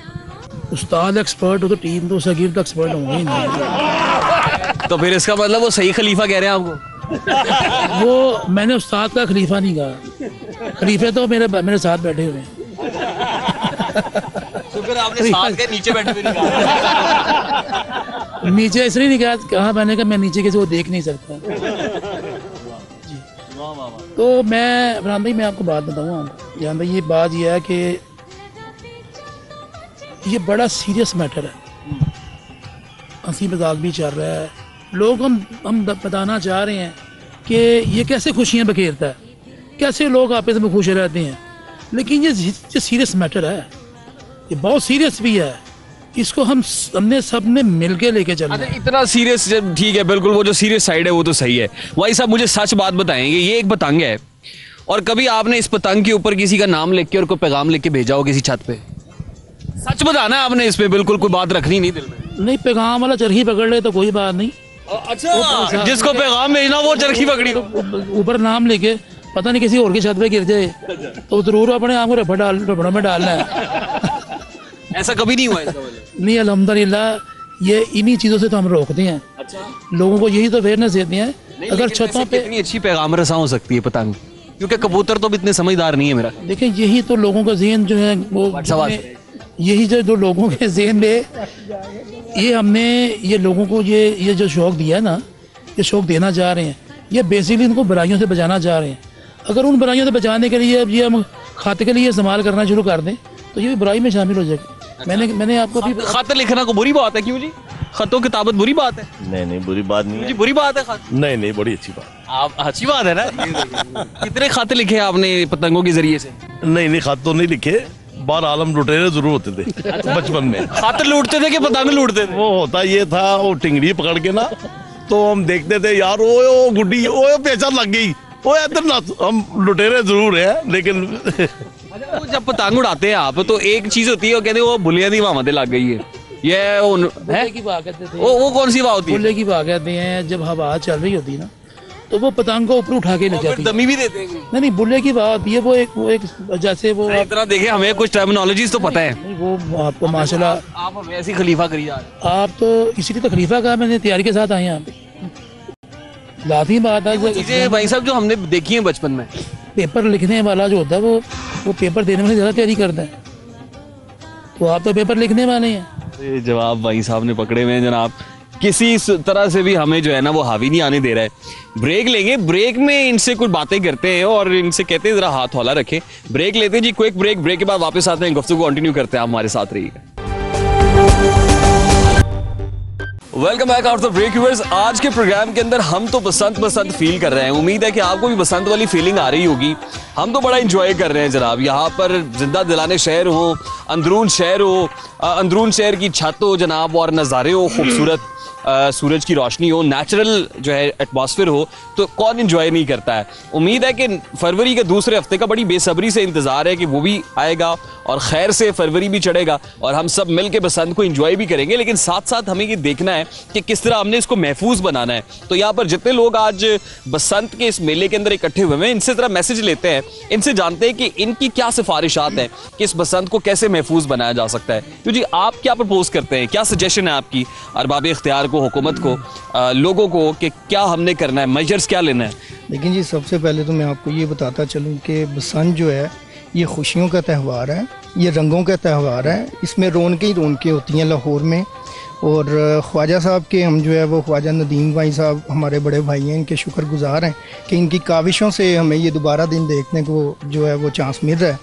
उस्ताद एक्सपर्ट हो तो टीम तो सगीर तक एक्सपर्ट होंगे ही नहीं। तो फिर इसका मतलब वो सही खलीफा कह रहे हैं आपको? वो मैंने उस्ताद का खलीफा नहीं कहा, खलीफे तो मेरे साथ बैठे हुए हैं। तो फिर आपने साथ के नीचे बैठे हुए नहीं कहा? नीचे इसलिए नहीं कहा मैंने कहा मैं नीचे किसी को देख नहीं सकता जी। तो मैं इमरान भाई, मैं आपको बात बताऊँ जान भाई, ये बात ये है कि ये बड़ा सीरियस मैटर है। हंसी मजाक भी चल रहा है, लोग हम बताना चाह रहे हैं कि ये कैसे खुशियाँ बखेरता है, कैसे लोग आपस में खुश रहते हैं, लेकिन ये सीरियस मैटर है, ये बहुत सीरियस भी है। इसको हमने सब ने मिलके लेके चलना है। इतना सीरियस? ठीक है, बिल्कुल, वो जो सीरियस साइड है वो तो सही है। भाई साहब, मुझे सच बात बताएंगे, ये एक पतंग है और कभी आपने इस पतंग के ऊपर किसी का नाम लिख के और कोई पैगाम लिख के भेजा हो किसी छत पे? सच बताना है आपने, इस पे बिल्कुल कोई बात रखनी नहीं दिल में। नहीं, पैगाम वाला चरखी पकड़ ले तो कोई बात नहीं। अच्छा, जिसको पैगाम भेजना वो चरखी पकड़ी, ऊपर नाम लेके पता नहीं किसी और की छत पे गिर जाए तो जरूर अपने आप को रफड़ा में डालना है। ऐसा कभी नहीं हुआ? नहीं, अल्हम्दुलिल्लाह ये इन्हीं चीज़ों से तो हम रोकते हैं। अच्छा। लोगों को यही तो अवेयरनेस देते हैं। अगर छतों पे कितनी अच्छी पैगाम रसा हो सकती है पतंग, क्योंकि कबूतर तो भी इतने समझदार नहीं है मेरा। देखिए, यही तो लोगों का ज़हन जो है वो यही जो लोगों के ज़हन में ये हमने ये लोगों को ये जो शौक़ दिया है ना, ये शौक़ देना चाह रहे हैं, ये बेसिकली इनको बुराइयों से बचाना चाह रहे हैं। अगर उन बुराइयों से बचाने के लिए अब ये हम खाते के लिए इस्तेमाल करना शुरू कर दें तो ये भी बुराई में शामिल हो जाएगी। मैंने आपको भी खत लिखना को बुरी बात है? क्यों जी, खतों किताबत बुरी बात है? नहीं, बुरी बात नहीं है। बुरी बात है खत? नहीं, बड़ी अच्छी बात। आप अच्छी बात है ना। कितने खत लिखे आपने पतंगों के जरिए से? नहीं, खत तो नहीं लिखे, बार आलम लुटेरे जरूर होते थे बचपन में। खत लूटते थे कि पतंग लूटते थे? वो होता ये था, वो टिंगड़ी पकड़ के ना, तो हम देखते थे यार, ओ गुड्डी, ओ पहचान लग गई, ओ इधर ना। हम लुटेरे जरूर हैं, लेकिन जब पतंग उड़ाते हैं आप तो एक चीज होती है, वो कहते हैं वो बुलिया दी मामते लग गई है, ये है बुल्ले की बात कहते थे। वो कौन सी बात होती है? बुल्ले की बात कहते हैं, जब हवा चल रही होती है ना तो वो पतंग को ऊपर उठा के ले जाती है। दमी भी देते हैं? नहीं, बुल्ले की बात होती है। वो एक जैसे वो इतना देखे, हमें कुछ टर्मिनोलॉजीज तो पता है। नहीं, वो आपको माशाल्लाह आप हमें ऐसी खलीफा करी जा रहे आप तो इसीलिए तो खलीफा कहा, मैंने तैयारी के साथ आए हैं। लाती बात है चीजें भाई साहब जो हमने देखी है बचपन में। पेपर लिखने वाला जो होता है वो पेपर देने में ज़्यादा तैयारी करता है, तो आप तो पेपर लिखने वाले हैं। ये जवाब भाई साहब ने पकड़े हुए हैं जनाब। किसी तरह से भी हमें जो है ना वो हावी नहीं आने दे रहा है। ब्रेक लेंगे, ब्रेक में इनसे कुछ बातें करते हैं और इनसे कहते हैं जरा हाथ हौला रखें। ब्रेक लेते हैं जी, क्विक ब्रेक। ब्रेक के बाद वापस आते हैं, गुफ्तगू कंटिन्यू करते हैं। आप हमारे साथ रहिएगा। Welcome back after the break viewers. आज के प्रोग्राम के अंदर हम तो बसंत बसंत फील कर रहे हैं। उम्मीद है कि आपको भी बसंत वाली फीलिंग आ रही होगी। हम तो बड़ा एंजॉय कर रहे हैं जनाब। यहाँ पर जिंदा दिलाने शहर हो, अंदरून शहर हो, अंदरून शहर की छत हो जनाब, और नज़ारे हो खूबसूरत, सूरज की रोशनी हो, नेचुरल जो है एटमॉस्फेयर हो, तो कौन एंजॉय नहीं करता है। उम्मीद है कि फरवरी के दूसरे हफ्ते का बड़ी बेसब्री से इंतज़ार है कि वो भी आएगा और खैर से फरवरी भी चढ़ेगा और हम सब मिल के बसंत को एंजॉय भी करेंगे। लेकिन साथ साथ हमें ये देखना है कि किस तरह हमने इसको महफूज बनाना है। तो यहाँ पर जितने लोग आज बसंत के इस मेले के अंदर इकट्ठे हुए हैं, इनसे ज़रा मैसेज लेते हैं, इनसे जानते हैं कि इनकी क्या सिफारिशात हैं कि इस बसंत को कैसे महफूज बनाया जा सकता है। तो जी आप क्या प्रपोज करते हैं, क्या सजेशन है आपकी अरबाब इख्तियार को, हुकूमत को, लोगों को, कि क्या हमने करना है, मेजर्स क्या लेना है? लेकिन जी सबसे पहले तो मैं आपको ये बताता चलूँ कि बसंत जो है ये खुशियों का त्यौहार है, ये रंगों का त्यौहार है। इसमें रौनकें ही रौनकें होती हैं लाहौर में। और ख्वाजा साहब के हम जो है वो ख्वाजा नदीम भाई साहब हमारे बड़े भाई हैं, इनके शुक्रगुजार हैं कि इनकी काविशों से हमें ये दोबारा दिन देखने को जो है वो चांस मिल रहा है।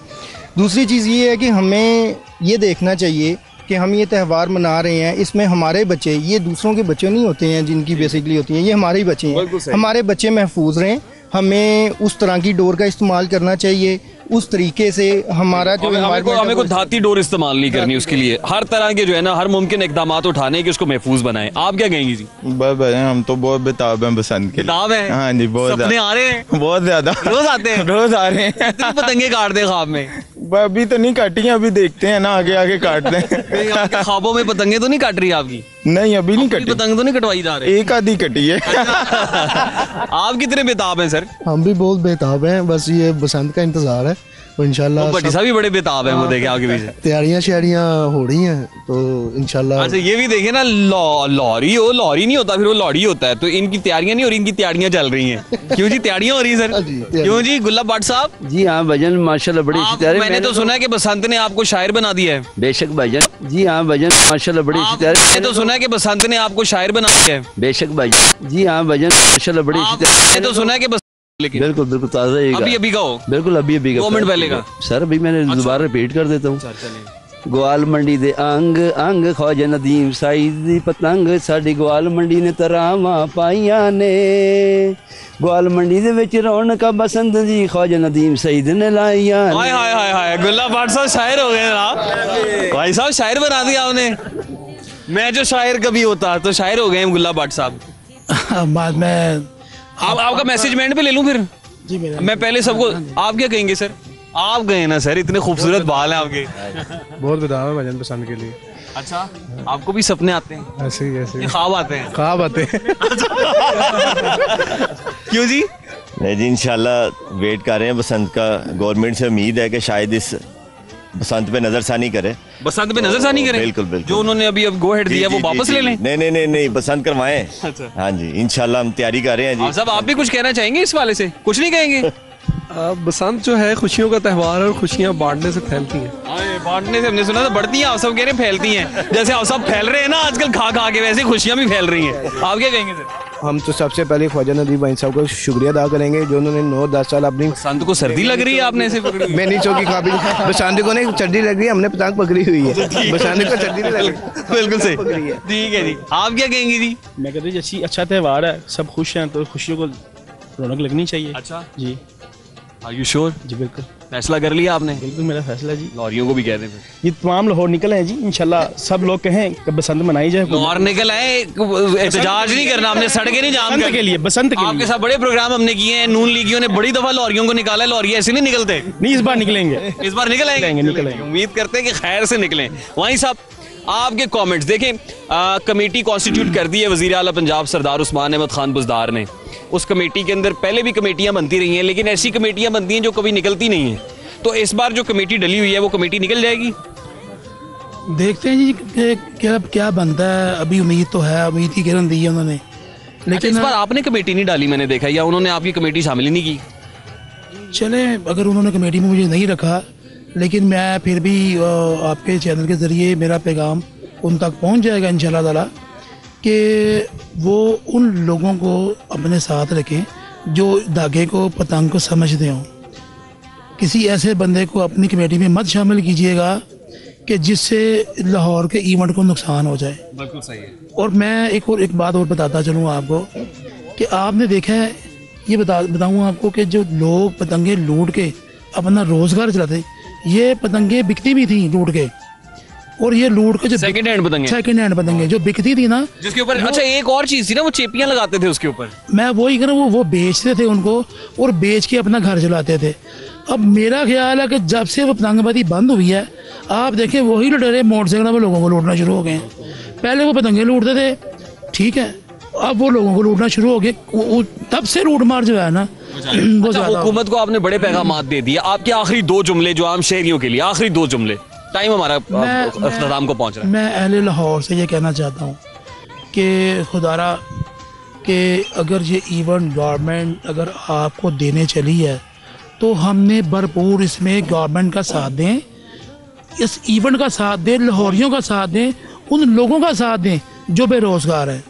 दूसरी चीज़ ये है कि हमें ये देखना चाहिए कि हम ये त्यौहार मना रहे हैं, इसमें हमारे बच्चे, ये दूसरों के बच्चे नहीं होते हैं जिनकी बेसिकली होती हैं, ये हमारे ही बच्चे हैं। हमारे बच्चे महफूज रहें, हमें उस तरह की डोर का इस्तेमाल करना चाहिए, उस तरीके से हमारा जो हमें को धाती डोर इस्तेमाल नहीं करनी, उसके लिए हर तरह के जो है ना हर मुमकिन इकदाम उठाने के उसको महफूज बनाएं। आप क्या कहेंगे जी? बस हम तो बहुत बेताब हैं बसंत के लिए। बेताब है? हाँ जी, बहुत सपने आ रहे हैं बहुत ज्यादा। रोज आते हैं? रोज आ रहे हैं। पतंगे काट दे ख्वाब में? अभी तो नहीं काटी है, अभी देखते हैं ना, आगे आगे काट दें। ख्वाबों में पतंगे तो नहीं काट रही आपकी? नहीं, अभी नहीं कटी। पतंग तो नहीं कटवाई जा रही? एक आधी कटी है। आप कितने बेताब हैं सर? हम भी बहुत बेताब हैं, बस ये बसंत का इंतजार है तो इंशाल्लाह। भट्टी साहब भी बड़े बेताब हैं, वो देखे आगे पीछे तैयारियां शहरियां हो रही हैं तो इंशाल्लाह। अच्छा ये भी देखे ना, लॉरी हो, लॉरी नहीं होता, फिर वो लॉरी होता है। तो इनकी तैयारियां नहीं हो रही, इनकी तैयारियां चल रही हैं। क्यों जी तैयारियां हो रही हैं सर? क्यों जी गुल्ला भट्ट साहब? जी हाँ भजन माशाल्लाह बड़ी अच्छी तैयारी। मैंने तो सुना है कि बसंत ने आपको शायर बना दिया है। बेशक भाईजान। जी हाँ भजन माशाल्लाह बड़ी अच्छी तैयारी। मैंने तो सुना है कि बसंत ने आपको शायर बना दिया है। बेशक भाईजान। जी हाँ भजन माशाल्लाह बड़ी अच्छी तैयारी। मैंने तो सुना है कि लेकिन बिल्कुल बिल्कुल ताज़ा ही अभी का हो। बिल्कुल अभी का 2 मिनट पहले का सर। अभी मैंने दोबारा रिपीट कर देता हूँ। ग्वाल मंडी दे अंग अंग ख्वाजा नदीम साईद दी पतंग साडी ग्वाल मंडी ने तरावां पाइयां ने। ग्वाल मंडी दे विच रौनकां बसंत दी ख्वाजा नदीम सईद ने लाइयां। हाय हाय हाय हाय, गुल्ला भट्ट साहब शायर हो गए ना भाई साहब, शायर बना दिया आपने। मैं जो शायर कभी होता तो शायर हो गए गुल्ला भट्ट साहब। बाद में आपका मैसेजमेंट पे ले लूं फिर जी। मैं पहले सबको, आप क्या कहेंगे सर? आप गए ना सर, इतने खूबसूरत बाल हैं आपके। बहुत बेदाव है भजन पसंद के लिए। अच्छा आपको भी सपने आते हैं? ऐसे ही ख्वाब आते हैं? ख्वाब आते हैं। क्यों जी? नहीं जी, इंशाल्लाह वेट कर रहे हैं बसंत का। गवर्नमेंट से उम्मीद है कि शायद इस बसंत पे नजरसानी करे। बसंत पे नजरसानी करें? बिल्कुल बिल्कुल। जो उन्होंने अभी अब गो हेड दिया वो वापस ले लें? नहीं बसंत करवाएं। अच्छा। हाँ जी इंशाल्लाह हम तैयारी कर रहे हैं जी। साहब आप भी कुछ कहना चाहेंगे इस वाले से? कुछ नहीं कहेंगे? बसंत जो है खुशियों का त्यौहार है और खुशियाँ बांटने से फैलती हैं। बांटने से हमने सुना था बढ़ती हैं, आप सब कह रहे हैं फैलती हैं। जैसे आप सब फैल रहे हैं ना आजकल खा खा के, वैसे खुशियाँ भी फैल रही हैं। आप क्या कहेंगे सर? हम तो सबसे पहले ख्वाजा नदीम भाई साहब का शुक्रिया अदा करेंगे जो उन्होंने 9-10 साल अपनी। बसंत को सर्दी लग रही है, आपने ऐसे पकड़ी? मैं नहीं चौकी काबिल। बसंत को नहीं सर्दी लग रही है, हमने पतंग पकड़ी हुई है। बसंत को सर्दी नहीं लग रही। बिल्कुल सही, ठीक है जी। आप क्या कहेंगे जी? मैं कहता हूँ जी अच्छा त्यौहार है, सब खुश हैं तो खुशियों को रौनक लगनी चाहिए। अच्छा जी। Are you sure? जी बिल्कुल। फैसला कर लिया आपने? बिल्कुल मेरा फैसला जी। लॉरियों को भी कह दें ये तमाम लाहौर निकले हैं जी, इंशाल्लाह सब लोग कहें कि बसंत मनाई जाए। लाहौर निकल आए, एहतजाज नहीं करना हमने, सड़कें नहीं जाम के लिए, बसंत के लिए। आपके साथ बड़े प्रोग्राम हमने किए हैं, नून लीगियों ने बड़ी दफा लॉरियों को निकाला है। लॉरी ऐसे नहीं निकलते। नहीं इस बार निकलेंगे, इस बार निकलेंगे। उम्मीद करते हैं कि खैर से निकलें। वहीं साहब आपके कमेंट्स देखें। कमेटी कॉन्स्टिट्यूट कर दी है वजीर आला पंजाब सरदार उस्मान अहमद खान बुज़दार ने। उस कमेटी के अंदर पहले भी कमेटियां बनती रही हैं, लेकिन ऐसी कमेटियां बनती हैं जो कभी निकलती नहीं हैं। तो इस बार जो कमेटी डली हुई है वो कमेटी निकल जाएगी। देखते हैं जी कि क्या क्या बनता है। अभी उम्मीद तो है, उम्मीद की किरण दी है उन्होंने, लेकिन इस बार आपने कमेटी नहीं डाली मैंने देखा, या उन्होंने आपकी कमेटी शामिल ही नहीं की। चले, अगर उन्होंने कमेटी में मुझे नहीं रखा, लेकिन मैं फिर भी आपके चैनल के ज़रिए मेरा पैगाम उन तक पहुंच जाएगा इंशाल्लाह ताला कि वो उन लोगों को अपने साथ रखें जो धागे को पतंग को समझते हों। किसी ऐसे बंदे को अपनी कमेटी में मत शामिल कीजिएगा कि जिससे लाहौर के इवेंट को नुकसान हो जाए। बिल्कुल सही है। और मैं एक बात और बताता चलूँ आपको कि आपने देखा है, ये बताऊँ आपको कि जो लोग पतंगे लूट के अपना रोज़गार चलाते, ये पतंगे बिकती भी थी लूट के, और ये लूट के जो सेकंड हैंड पतंगे जो बिकती थी ना, जिसके ऊपर अच्छा एक और चीज थी ना, वो चेपियां लगाते थे उसके ऊपर। मैं वही कर वो बेचते थे उनको, और बेच के अपना घर चलाते थे। अब मेरा ख्याल है कि जब से वो पतंगबाजी बंद हुई है, आप देखें वही लुटेरे मोटरसाइकिल पर लोगों को लूटना शुरू हो गए हैं। पहले वो पतंगे लूटते थे, ठीक है, अब वो लोगों को लूटना शुरू हो गए। तब से लूट मार जो है ना वो ज़्यादा। हुकूमत को आपने बड़े पैगाम दे दिए, आपके आखिरी 2 जुमले जो आम शहरियों के लिए, आखिरी 2 जुमले, टाइम हमारा अख्ताम को पहुंच रहा है। मैं अहले लाहौर से ये कहना चाहता हूँ कि खुदारा कि अगर ये इवेंट गवर्नमेंट अगर आपको देने चली है तो हमने भरपूर इसमें गवर्नमेंट का साथ दें, इस इवेंट का साथ दें, लाहौरियों का साथ दें, उन लोगों का साथ दें जो बेरोज़गार हैं।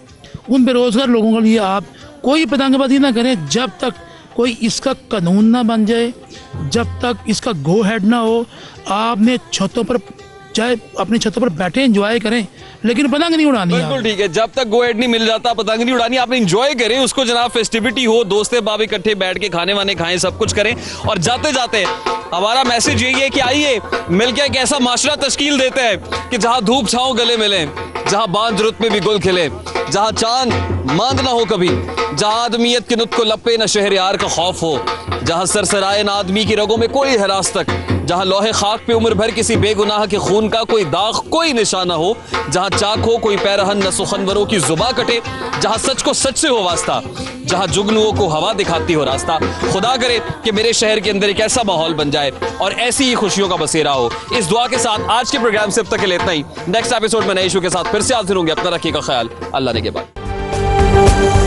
उन बेरोज़गार लोगों के लिए आप कोई पतंगबाजी ना करें जब तक कोई इसका कानून ना बन जाए, जब तक इसका गो हेड ना हो। आपने छतों पर, चाहे अपनी छतों पर बैठे एंजॉय करें, लेकिन पतंग नहीं उड़ानी। बिल्कुल ठीक है, जब तक गो हेड नहीं मिल जाता पतंग नहीं उड़ानी। आप एंजॉय करें उसको जनाब, फेस्टिविटी हो, दोस्ते बाब इकट्ठे बैठ के खाने वाने खाएं, सब कुछ करें। और जाते जाते हमारा मैसेज यही है कि आइए मिलकर एक ऐसा माशरा तश्कील देते हैं कि जहाँ धूप छाँव गले मिले, जहाँ बांध रुत में भी गुल खिले, जहाँ चांद मांद ना हो कभी, जहाँ आदमियत के नुत को लपे न शहर यार का खौफ हो, जहाँ सरसराए न आदमी की रगों में कोई हरास तक, जहाँ लोहे खाक पे उम्र भर किसी बेगुनाह के खून का कोई दाग कोई निशाना हो, जहाँ चाक हो कोई पैरहन न सुखनवरों की जुबा कटे, जहाँ सच को सच से हो वास्ता, जहाँ जुगनुओं को हवा दिखाती हो रास्ता। खुदा करे कि मेरे शहर के अंदर एक ऐसा माहौल बन जाए और ऐसी ही खुशियों का बसेरा हो। इस दुआ के साथ आज के प्रोग्राम से अब तक के लिए इतना ही। नेक्स्ट एपिसोड में नए इशू के साथ फिर से हाजिर होंगे। अपना रखिएगा ख्याल। अल्लाह ने के बाद।